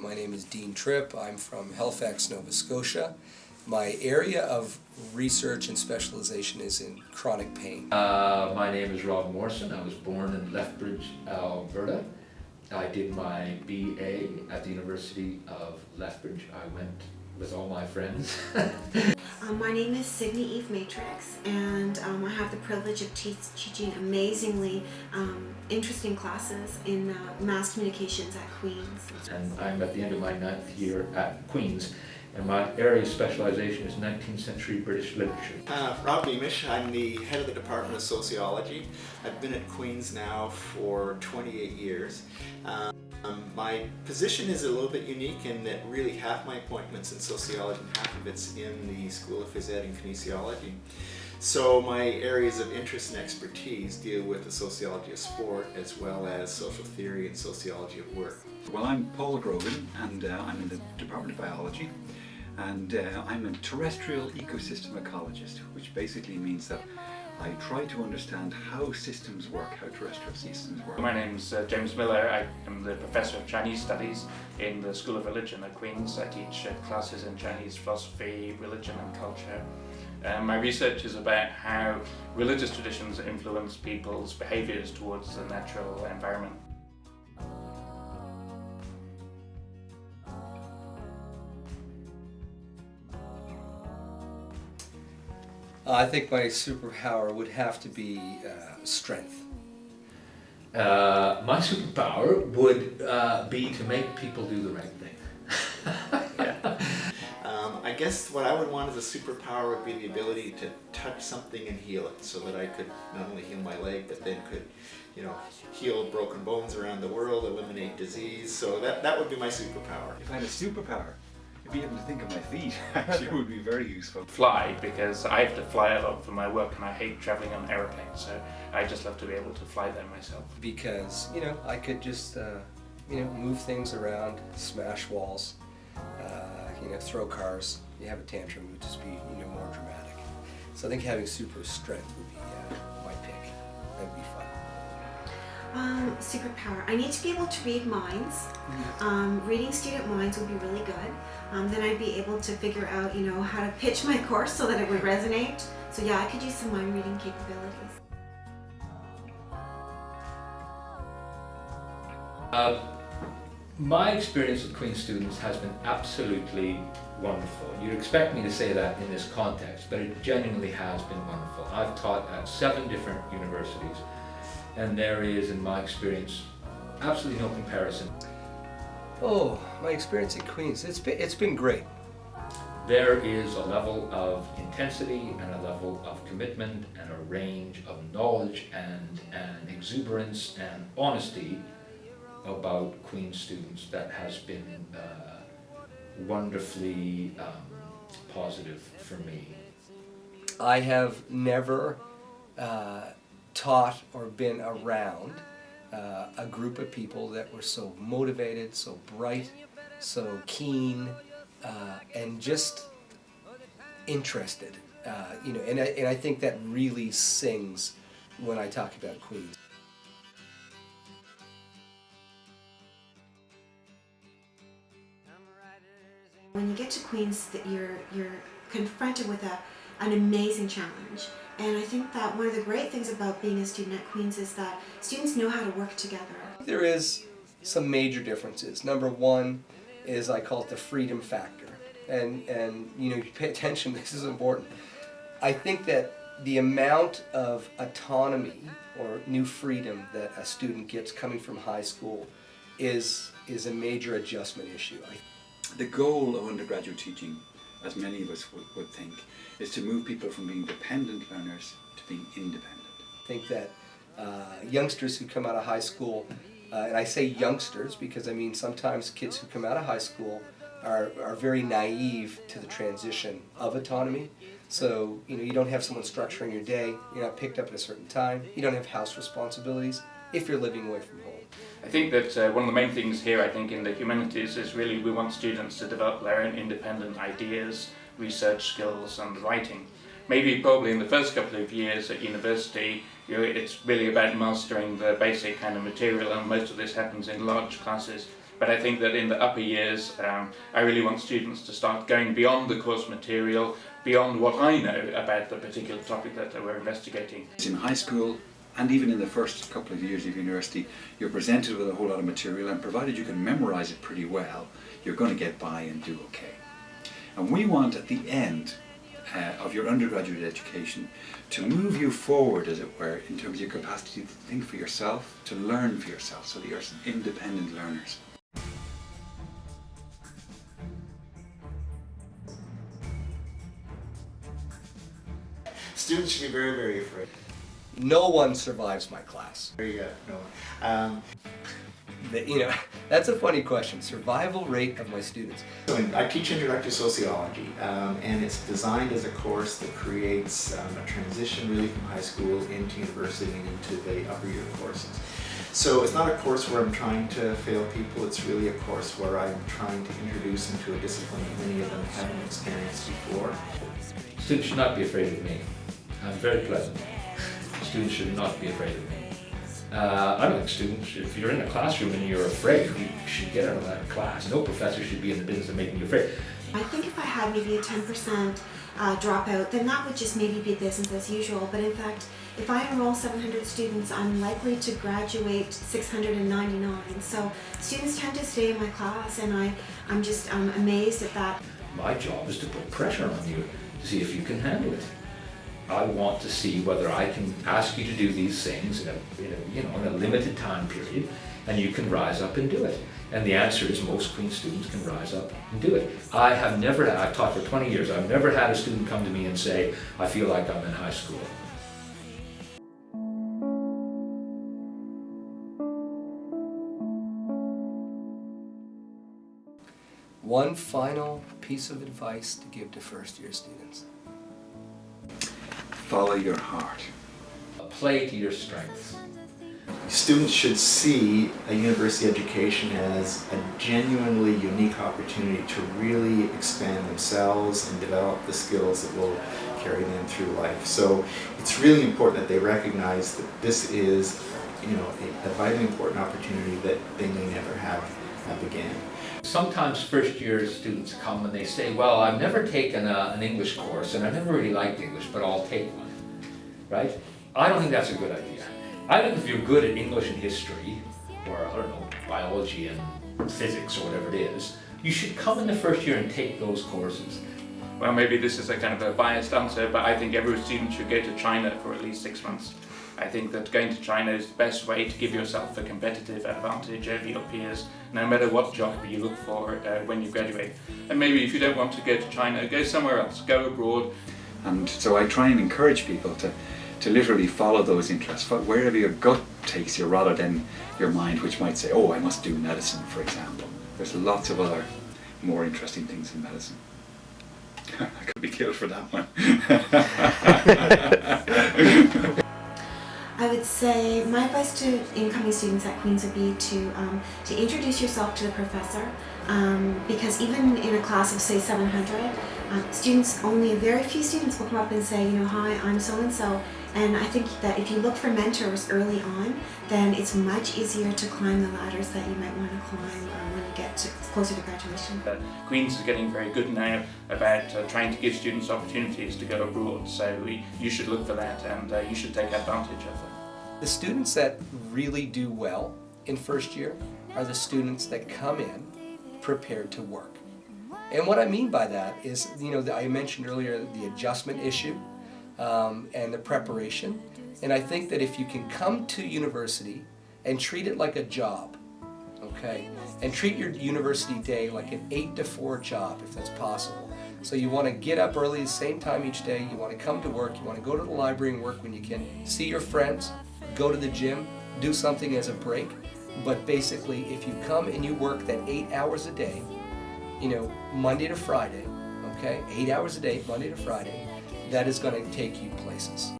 My name is Dean Tripp. I'm from Halifax, Nova Scotia. My area of research and specialization is in chronic pain. My name is Rob Morrison. I was born in Lethbridge, Alberta. I did my BA at the University of Lethbridge. I went with all my friends. My name is Sydney Eve Matrix, and I have the privilege of teaching amazingly interesting classes in mass communications at Queen's. And I'm at the end of my 9th year at Queen's, and my area of specialization is 19th century British literature. Rob Beamish, I'm the head of the Department of Sociology. I've been at Queen's now for 28 years. My position is a little bit unique in that really half my appointments in sociology and half of it's in the School of Phys Ed and Kinesiology. So my areas of interest and expertise deal with the sociology of sport as well as social theory and sociology of work. Well, I'm Paul Grogan, and I'm in the Department of Biology, and I'm a terrestrial ecosystem ecologist, which basically means that I try to understand how systems work, how terrestrial systems work. My name's James Miller. I am the Professor of Chinese Studies in the School of Religion at Queen's. I teach classes in Chinese philosophy, religion and culture. My research is about how religious traditions influence people's behaviours towards the natural environment. I think my superpower would have to be strength. My superpower would be to make people do the right thing. I guess what I would want as a superpower would be the ability to touch something and heal it, so that I could not only heal my leg, but then could, heal broken bones around the world, eliminate disease. So that would be my superpower. If I had a superpower, I'd be able to think of my feet. Actually, it would be very useful. Fly, because I have to fly a lot for my work and I hate travelling on aeroplanes, so I just love to be able to fly there myself. Because, I could just, move things around, smash walls, throw cars. You have a tantrum, it would just be, more dramatic. So I think having super strength would be my pick. That'd be fun. Superpower. I need to be able to read minds. Reading student minds would be really good. Then I'd be able to figure out, how to pitch my course so that it would resonate. So yeah, I could use some mind reading capabilities. My experience with Queen's students has been absolutely wonderful. You'd expect me to say that in this context, but it genuinely has been wonderful. I've taught at 7 different universities, and there is, in my experience, absolutely no comparison. Oh, my experience at Queen's, it's been great. There is a level of intensity and a level of commitment and a range of knowledge and exuberance and honesty about Queen's students that has been wonderfully positive for me. I have never taught or been around a group of people that were so motivated, so bright, so keen, and just interested. And I think that really sings when I talk about Queen's. When you get to Queen's, you're confronted with an amazing challenge. And I think that one of the great things about being a student at Queen's is that students know how to work together. There is some major differences. Number one is, I call it the freedom factor. And you pay attention, this is important. I think that the amount of autonomy or new freedom that a student gets coming from high school is a major adjustment issue. The goal of undergraduate teaching, as many of us would think, is to move people from being dependent learners to being independent. I think that youngsters who come out of high school, and I say youngsters because sometimes kids who come out of high school are very naive to the transition of autonomy. So, you don't have someone structuring your day, you're not picked up at a certain time, you don't have house responsibilities if you're living away from home. I think that one of the main things here, in the humanities is really we want students to develop their own independent ideas, research skills and writing. Probably in the first couple of years at university, it's really about mastering the basic kind of material, and most of this happens in large classes. But I think that in the upper years, I really want students to start going beyond the course material, beyond what I know about the particular topic that we're investigating. In high school, and even in the first couple of years of university, you're presented with a whole lot of material, and provided you can memorize it pretty well, you're going to get by and do okay. And we want at the end of your undergraduate education to move you forward, as it were, in terms of your capacity to think for yourself, to learn for yourself, so that you're independent learners. Students should be very, very afraid. No one survives my class. There you go. No. That's a funny question. Survival rate of my students. So I teach introductory sociology, and it's designed as a course that creates a transition really from high school into university and into the upper year courses. So it's not a course where I'm trying to fail people, it's really a course where I'm trying to introduce them to a discipline that many of them haven't experienced before. Students should not be afraid of me. I'm very pleasant. Students should not be afraid of me. I think students, if you're in a classroom and you're afraid, you should get out of that class. No professor should be in the business of making you afraid. I think if I had maybe a 10% dropout, then that would just maybe be business as usual. But in fact, if I enroll 700 students, I'm likely to graduate 699. So students tend to stay in my class, and I'm just amazed at that. My job is to put pressure on you to see if you can handle it. I want to see whether I can ask you to do these things in a limited time period, and you can rise up and do it. And the answer is most Queen's students can rise up and do it. I've taught for 20 years, I've never had a student come to me and say, I feel like I'm in high school. One final piece of advice to give to first year students. Follow your heart. Play to your strengths. Students should see a university education as a genuinely unique opportunity to really expand themselves and develop the skills that will carry them through life. So it's really important that they recognize that this is, a vitally important opportunity that they may never have again. Sometimes first year students come and they say, well, I've never taken an English course and I never really liked English, but I'll take one, right? I don't think that's a good idea. I think if you're good at English and history, or I don't know, biology and physics or whatever it is, you should come in the first year and take those courses. Well, maybe this is a kind of a biased answer, but I think every student should go to China for at least 6 months. I think that going to China is the best way to give yourself a competitive advantage over your peers, no matter what job you look for when you graduate. And maybe if you don't want to go to China, go somewhere else, go abroad. And so I try and encourage people to literally follow those interests, wherever your gut takes you rather than your mind, which might say, oh, I must do medicine, for example. There's lots of other more interesting things in medicine. I could be killed for that one. I would say my advice to incoming students at Queen's would be to introduce yourself to the professor, because even in a class of say 700, only very few students will come up and say, hi, I'm so-and-so. And I think that if you look for mentors early on, then it's much easier to climb the ladders that you might want to climb when you get closer to graduation. Queen's is getting very good now about trying to give students opportunities to go abroad, so you should look for that and you should take advantage of it. The students that really do well in first year are the students that come in prepared to work. And what I mean by that is, I mentioned earlier the adjustment issue and the preparation. And I think that if you can come to university and treat it like a job, okay, and treat your university day like an 8 to 4 job, if that's possible. So you want to get up early, the same time each day, you want to come to work, you want to go to the library and work when you can, see your friends, go to the gym, do something as a break. But basically, if you come and you work that 8 hours a day, Monday to Friday, okay, 8 hours a day, Monday to Friday, that is going to take you places.